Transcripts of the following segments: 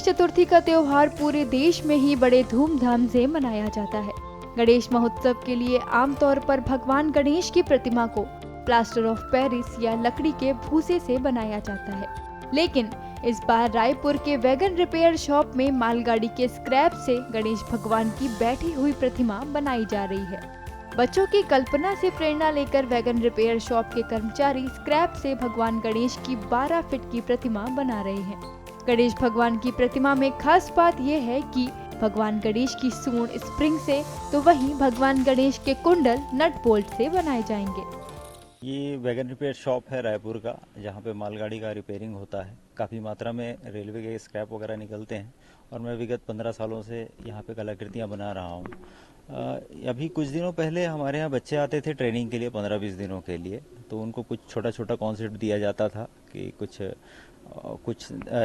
चतुर्थी का त्योहार पूरे देश में ही बड़े धूमधाम से मनाया जाता है। गणेश महोत्सव के लिए आमतौर पर भगवान गणेश की प्रतिमा को प्लास्टर ऑफ पेरिस या लकड़ी के भूसे से बनाया जाता है, लेकिन इस बार रायपुर के वैगन रिपेयर शॉप में मालगाड़ी के स्क्रैप से गणेश भगवान की बैठी हुई प्रतिमा बनाई जा रही है। बच्चों की कल्पना से प्रेरणा लेकर वैगन रिपेयर शॉप के कर्मचारी स्क्रैप से भगवान गणेश की 12 फीट की प्रतिमा बना रहे हैं। गणेश भगवान की प्रतिमा में खास बात यह है कि भगवान गणेश की सूंड स्प्रिंग से तो वहीं भगवान गणेश के कुंडल नट बोल्ट से बनाए जाएंगे। ये वैगन रिपेयर शॉप है रायपुर का, जहाँ पे मालगाड़ी का रिपेयरिंग होता है। काफ़ी मात्रा में रेलवे के स्क्रैप वगैरह निकलते हैं और मैं विगत 15 सालों से यहाँ पे कलाकृतियाँ बना रहा हूँ। अभी कुछ दिनों पहले हमारे यहाँ बच्चे आते थे ट्रेनिंग के लिए 15-20 दिनों के लिए, तो उनको कुछ छोटा छोटा कॉन्सेप्ट दिया जाता था कि कुछ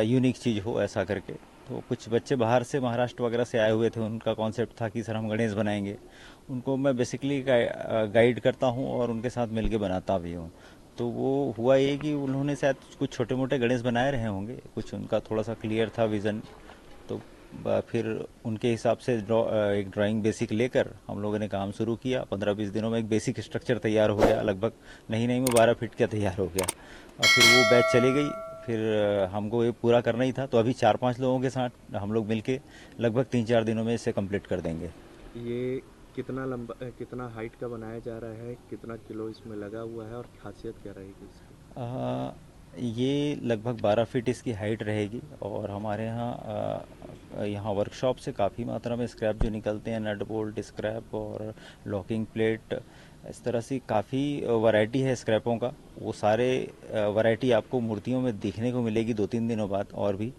यूनिक चीज़ हो ऐसा करके। तो कुछ बच्चे बाहर से महाराष्ट्र वगैरह से आए हुए थे, उनका कॉन्सेप्ट था कि सर हम गणेश बनाएंगे। उनको मैं बेसिकली गाइड करता हूँ और उनके साथ मिलके बनाता भी हूँ। तो वो हुआ ये कि उन्होंने शायद कुछ छोटे मोटे गणेश बनाए रहे होंगे, कुछ उनका थोड़ा सा क्लियर था विज़न। तो फिर उनके हिसाब से एक ड्राइंग बेसिक लेकर हम लोगों ने काम शुरू किया। 15-20 दिनों में एक बेसिक स्ट्रक्चर तैयार हो गया, लगभग नहीं में 12 फीट का तैयार हो गया। और फिर वो बैच चली गई, फिर हमको ये पूरा करना ही था। तो अभी 4-5 लोगों के साथ हम लोग मिलके लगभग 3-4 दिनों में इसे कंप्लीट कर देंगे। ये कितना लंबा, कितना हाइट का बनाया जा रहा है, कितना किलो इसमें लगा हुआ है और खासियत क्या रहेगी इसकी? ये लगभग 12 फीट इसकी हाइट रहेगी और हमारे यहाँ वर्कशॉप से काफ़ी मात्रा में स्क्रैप जो निकलते हैं, नट बोल्ट स्क्रैप और लॉकिंग प्लेट, इस तरह से काफ़ी वैरायटी है स्क्रैपों का। वो सारे वैरायटी आपको मूर्तियों में देखने को मिलेगी 2-3 दिनों बाद और भी।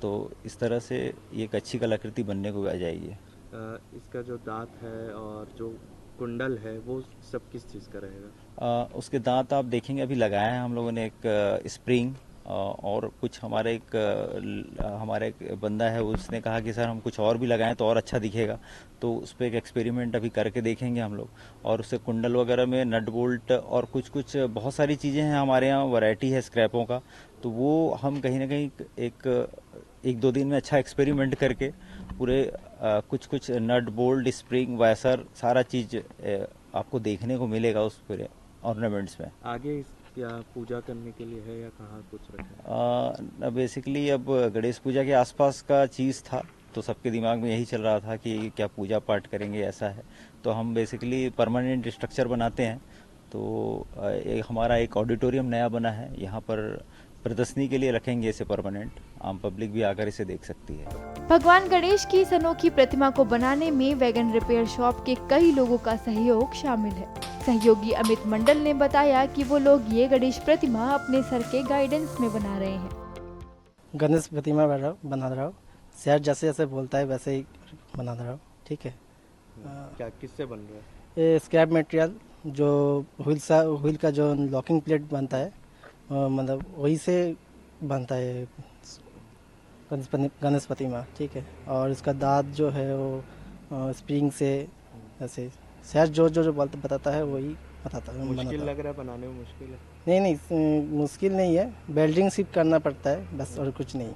तो इस तरह से ये एक अच्छी कलाकृति बनने को आ जाएगी। इसका जो दांत है और जो कुंडल है वो सब किस चीज़ का रहेगा? उसके दांत आप देखेंगे अभी लगाया है हम लोगों ने एक स्प्रिंग, और कुछ हमारे एक बंदा है, उसने कहा कि सर हम कुछ और भी लगाएं तो और अच्छा दिखेगा। तो उस पर एक एक्सपेरिमेंट अभी करके देखेंगे हम लोग। और उससे कुंडल वगैरह में नट बोल्ट और कुछ बहुत सारी चीज़ें हैं हमारे यहाँ, वैरायटी है स्क्रैपों का। तो वो हम कहीं ना कहीं एक 2 दिन में अच्छा एक्सपेरिमेंट करके पूरे कुछ नट बोल्ट स्प्रिंग वैसर सारा चीज़ आपको देखने को मिलेगा उस पूरे ऑर्नामेंट्स में। आगे क्या पूजा करने के लिए है या कहाँ कुछ रखें? बेसिकली अब गणेश पूजा के आसपास का चीज़ था, तो सबके दिमाग में यही चल रहा था कि क्या पूजा पाठ करेंगे, ऐसा है। तो हम बेसिकली परमानेंट स्ट्रक्चर बनाते हैं। तो हमारा एक ऑडिटोरियम नया बना है, यहाँ पर प्रदर्शनी के लिए रखेंगे इसे परमानेंट। आम पब्लिक भी आकर इसे देख सकती है। भगवान गणेश की इस अनोखी प्रतिमा को बनाने में वैगन रिपेयर शॉप के कई लोगों का सहयोग शामिल है। सहयोगी अमित मंडल ने बताया कि वो लोग ये गणेश प्रतिमा अपने सर के गाइडेंस में बना रहे हैं। गणेश प्रतिमा बना रहा हूँ, सर जैसे जैसे बोलता है वैसे ही बना रहा हूँ। ठीक है। क्या किससे बन रहा है? ये स्क्रैप मटेरियल जो व्हील का जो लॉकिंग प्लेट बनता है, मतलब वही से बनता है गणेश प्रतिमा। ठीक है। और इसका दांत जो है वो स्प्रिंग से, ऐसे सर जो बताता है वही बताता है। मुश्किल लग रहा है बनाने में? मुश्किल है? नहीं, मुश्किल नहीं है, वेल्डिंग सिर्फ करना पड़ता है बस, और कुछ नहीं।